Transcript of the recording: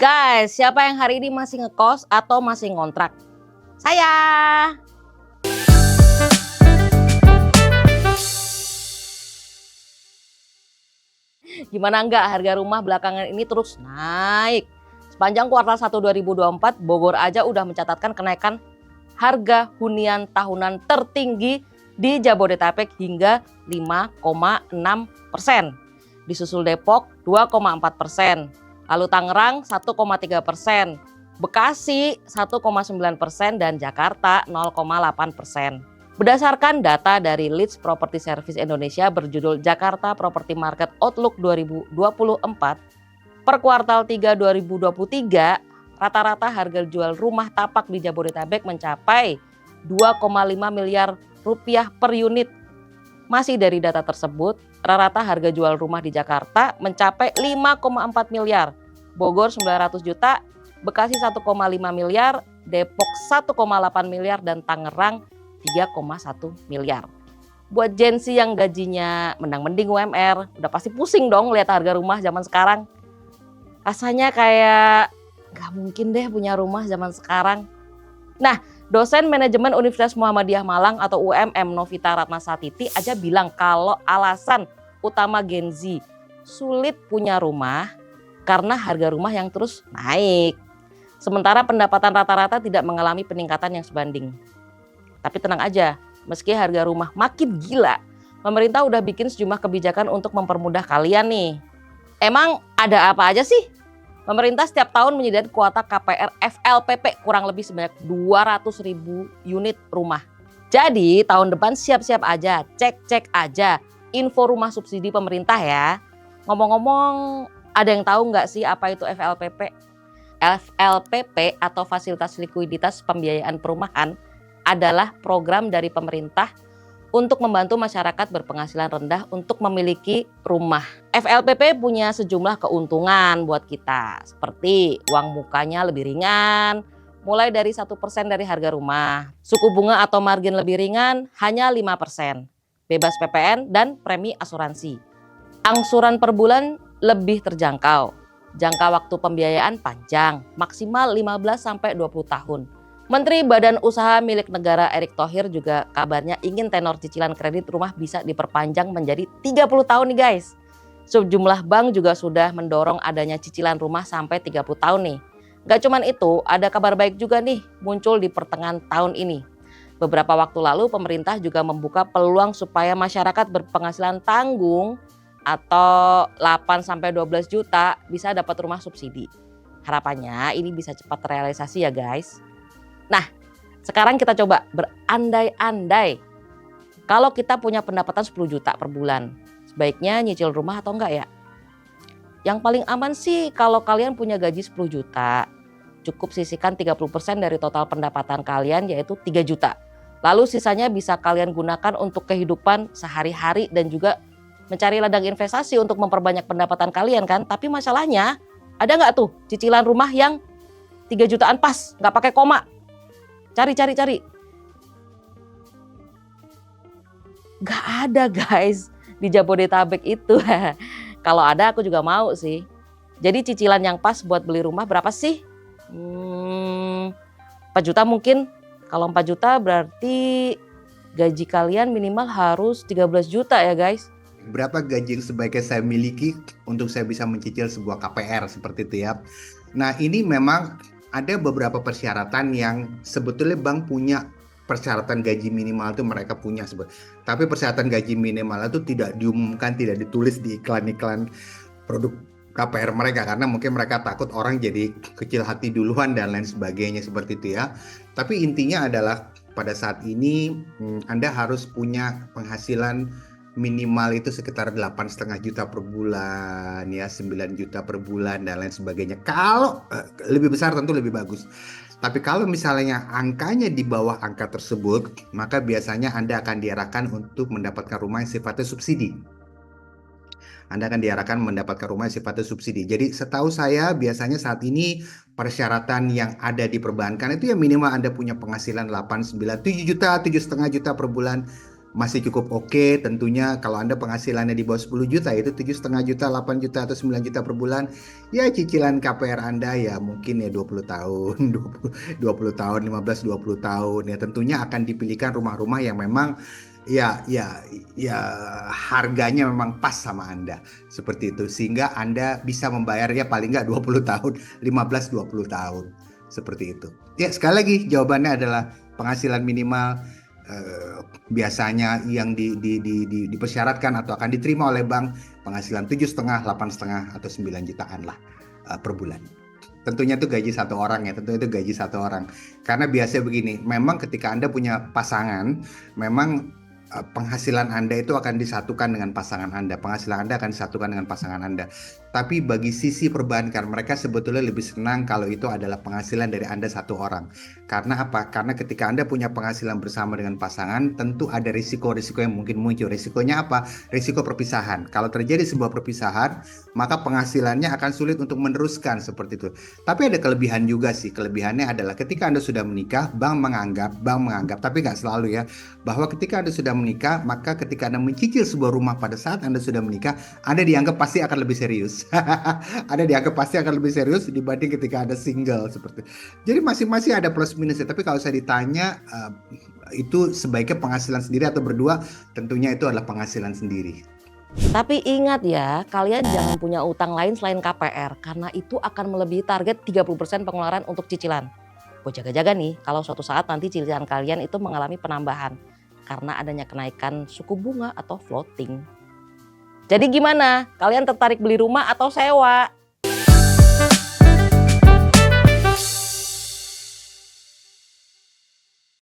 Guys, siapa yang hari ini masih ngekos atau masih ngontrak? Saya. Gimana enggak harga rumah belakangan ini terus naik? Sepanjang kuartal 1 2024, Bogor aja udah mencatatkan kenaikan harga hunian tahunan tertinggi di Jabodetabek hingga 5,6%. Disusul Depok 2,4%. Lalu Tangerang 1,3%, Bekasi 1,9% dan Jakarta 0,8%. Berdasarkan data dari Leeds Property Service Indonesia berjudul Jakarta Property Market Outlook 2024, per kuartal 3 2023, rata-rata harga jual rumah tapak di Jabodetabek mencapai 2,5 miliar rupiah per unit. Masih dari data tersebut, rata-rata harga jual rumah di Jakarta mencapai 5,4 miliar, Bogor 900 juta, Bekasi 1,5 miliar, Depok 1,8 miliar, dan Tangerang 3,1 miliar. Buat Gen Z yang gajinya mendang-mending UMR, udah pasti pusing dong lihat harga rumah zaman sekarang. Rasanya kayak gak mungkin deh punya rumah zaman sekarang. Nah, dosen manajemen Universitas Muhammadiyah Malang atau UMM Novita Ratnasatiti aja bilang kalau alasan utama Gen Z sulit punya rumah karena harga rumah yang terus naik. Sementara pendapatan rata-rata tidak mengalami peningkatan yang sebanding. Tapi tenang aja, meski harga rumah makin gila, pemerintah udah bikin sejumlah kebijakan untuk mempermudah kalian nih. Emang ada apa aja sih? Pemerintah setiap tahun menyediakan kuota KPR FLPP kurang lebih sebanyak 200.000 unit rumah. Jadi tahun depan siap-siap aja, cek-cek aja info rumah subsidi pemerintah ya. Ngomong-ngomong, ada yang tahu nggak sih apa itu FLPP? FLPP atau Fasilitas Likuiditas Pembiayaan Perumahan adalah program dari pemerintah untuk membantu masyarakat berpenghasilan rendah untuk memiliki rumah. FLPP punya sejumlah keuntungan buat kita, seperti uang mukanya lebih ringan, mulai dari 1% dari harga rumah. Suku bunga atau margin lebih ringan hanya 5%, bebas PPN dan premi asuransi. Angsuran per bulan lebih terjangkau, jangka waktu pembiayaan panjang, maksimal 15-20 tahun. Menteri Badan Usaha Milik Negara Erick Thohir juga kabarnya ingin tenor cicilan kredit rumah bisa diperpanjang menjadi 30 tahun nih guys. Sejumlah bank juga sudah mendorong adanya cicilan rumah sampai 30 tahun nih. Gak cuman itu, ada kabar baik juga nih muncul di pertengahan tahun ini. Beberapa waktu lalu pemerintah juga membuka peluang supaya masyarakat berpenghasilan tanggung atau 8-12 juta bisa dapat rumah subsidi. Harapannya ini bisa cepat terrealisasi ya guys. Nah, sekarang kita coba berandai-andai. Kalau kita punya pendapatan 10 juta per bulan, sebaiknya nyicil rumah atau enggak ya? Yang paling aman sih kalau kalian punya gaji 10 juta, cukup sisihkan 30% dari total pendapatan kalian yaitu 3 juta. Lalu sisanya bisa kalian gunakan untuk kehidupan sehari-hari dan juga mencari ladang investasi untuk memperbanyak pendapatan kalian kan. Tapi masalahnya, ada nggak tuh cicilan rumah yang 3 jutaan pas, nggak pakai koma? Cari. Gak ada guys di Jabodetabek itu. Kalau ada aku juga mau sih. Jadi cicilan yang pas buat beli rumah berapa sih? 4 juta mungkin. Kalau 4 juta berarti gaji kalian minimal harus 13 juta ya guys. Berapa gaji yang sebaiknya saya miliki untuk saya bisa mencicil sebuah KPR seperti itu ya. Nah ini memang ada beberapa persyaratan yang sebetulnya bank punya persyaratan gaji minimal itu mereka punya. Tapi persyaratan gaji minimal itu tidak diumumkan, tidak ditulis di iklan-iklan produk KPR mereka. Karena mungkin mereka takut orang jadi kecil hati duluan dan lain sebagainya seperti itu ya. Tapi intinya adalah pada saat ini Anda harus punya penghasilan minimal itu sekitar 8,5 juta per bulan ya, 9 juta per bulan dan lain sebagainya. Kalau lebih besar tentu lebih bagus. Tapi kalau misalnya angkanya di bawah angka tersebut, maka biasanya Anda akan diarahkan untuk mendapatkan rumah yang sifatnya subsidi. Anda akan diarahkan mendapatkan rumah yang sifatnya subsidi. Jadi setahu saya biasanya saat ini persyaratan yang ada di perbankan itu ya minimal Anda punya penghasilan 8, 9, 7 juta, 7,5 juta per bulan. masih cukup oke. Tentunya kalau Anda penghasilannya di bawah 10 juta, itu 7,5 juta, 8 juta atau 9 juta per bulan, ya cicilan KPR Anda ya mungkin ya 20 tahun, 20 tahun, 15-20 tahun. Ya tentunya akan dipilihkan rumah-rumah yang memang ya harganya memang pas sama Anda. Seperti itu. Sehingga Anda bisa membayarnya paling nggak 20 tahun, 15-20 tahun. Seperti itu. Ya, sekali lagi jawabannya adalah penghasilan minimal biasanya yang dipersyaratkan atau akan diterima oleh bank penghasilan 7,5, 8,5 atau 9 jutaan lah per bulan. Tentunya itu gaji satu orang ya, tentunya itu gaji satu orang. Karena biasanya begini, memang ketika Anda punya pasangan, memang penghasilan Anda itu akan disatukan dengan pasangan Anda. Penghasilan Anda akan disatukan dengan pasangan Anda. Tapi bagi sisi perbankan, mereka sebetulnya lebih senang kalau itu adalah penghasilan dari Anda satu orang. Karena apa? Karena ketika Anda punya penghasilan bersama dengan pasangan, tentu ada risiko-risiko yang mungkin muncul. Risikonya apa? Risiko perpisahan. Kalau terjadi sebuah perpisahan, maka penghasilannya akan sulit untuk meneruskan seperti itu. Tapi ada kelebihan juga sih. Kelebihannya adalah ketika Anda sudah menikah, bank menganggap, tapi nggak selalu ya, bahwa ketika Anda sudah menikah, maka ketika Anda mencicil sebuah rumah pada saat Anda sudah menikah, Anda dianggap pasti akan lebih serius. Anda dianggap pasti akan lebih serius dibanding ketika Anda single seperti itu. Jadi masing-masing ada plus minusnya. Tapi kalau saya ditanya itu sebaiknya penghasilan sendiri atau berdua, tentunya itu adalah penghasilan sendiri. Tapi ingat ya, kalian jangan punya utang lain selain KPR karena itu akan melebihi target 30% pengeluaran untuk cicilan. Gue jaga-jaga nih kalau suatu saat nanti cicilan kalian itu mengalami penambahan karena adanya kenaikan suku bunga atau floating. Jadi gimana? Kalian tertarik beli rumah atau sewa?